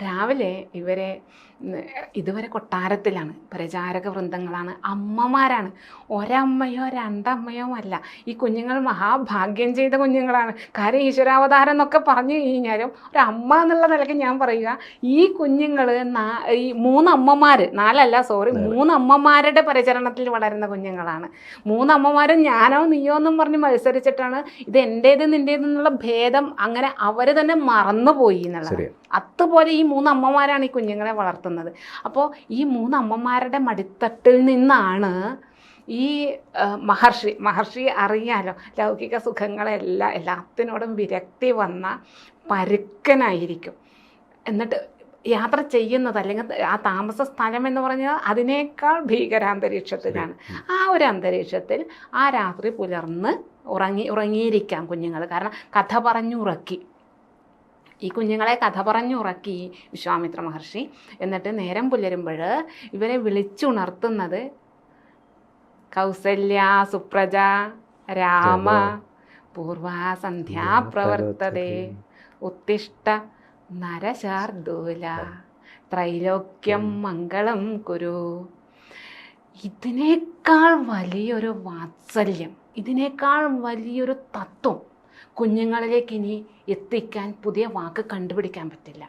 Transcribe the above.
രാവിലെ ഇതുവരെ കൊട്ടാരത്തിലാണ്, പ്രചാരക വൃന്ദങ്ങളാണ്, അമ്മമാരാണ്. ഒരമ്മയോ രണ്ടമ്മയോ അല്ല, ഈ കുഞ്ഞുങ്ങൾ മഹാഭാഗ്യം ചെയ്ത കുഞ്ഞുങ്ങളാണ്. കാര്യം ഈശ്വരാവതാരം എന്നൊക്കെ പറഞ്ഞു കഴിഞ്ഞാലും ഒരമ്മ എന്നുള്ള നിലയ്ക്ക് ഞാൻ പറയുക, ഈ കുഞ്ഞുങ്ങൾ ഈ 3 അമ്മമാർ, 4 അല്ല സോറി, 3 അമ്മമാരുടെ പരിചരണത്തിൽ വളരുന്ന കുഞ്ഞുങ്ങളാണ്. 3 അമ്മമാരും ഞാനോ നീയോ എന്നും പറഞ്ഞ് മത്സരിച്ചിട്ടാണ് ഇത് എൻ്റേത് നിൻ്റേതെന്നുള്ള ഭേദം അങ്ങനെ അവർ തന്നെ മറന്നുപോയി എന്നുള്ളത്. അതുപോലെ ഈ 3 അമ്മമാരാണ് ഈ കുഞ്ഞുങ്ങളെ വളർത്തുന്നത്. അപ്പോൾ ഈ 3 അമ്മമാരുടെ മടിത്തട്ടിൽ നിന്നാണ് ഈ മഹർഷി അറിയാലോ, ലൗകിക എല്ലാത്തിനോടും വിരക്തി വന്ന പരുക്കനായിരിക്കും. എന്നിട്ട് യാത്ര ചെയ്യുന്നത് അല്ലെങ്കിൽ ആ താമസ സ്ഥലം എന്ന് പറഞ്ഞാൽ അതിനേക്കാൾ ഭീകരാന്തരീക്ഷത്തിലാണ്. ആ ഒരു അന്തരീക്ഷത്തിൽ ആ രാത്രി പുലർന്ന് ഉറങ്ങിയിരിക്കാം കുഞ്ഞുങ്ങൾ. കാരണം കഥ പറഞ്ഞുറക്കി, ഈ കുഞ്ഞുങ്ങളെ കഥ പറഞ്ഞുറക്കി വിശ്വാമിത്ര മഹർഷി. എന്നിട്ട് നേരം പുലരുമ്പോൾ ഇവരെ വിളിച്ചുണർത്തുന്നത് കൗസല്യ സുപ്രജ രാമ പൂർവാ സന്ധ്യാ പ്രവർത്തതേ ഉത്തിഷ്ഠ നരശാർദൂല ത്രൈലോക്യം മംഗളം കുരു. ഇതിനേക്കാൾ വലിയൊരു വാത്സല്യം, ഇതിനേക്കാൾ വലിയൊരു തത്വം കുഞ്ഞുങ്ങളിലേക്ക് ഇനി എത്തിക്കാൻ പുതിയ വാക്ക് കണ്ടുപിടിക്കാൻ പറ്റില്ല.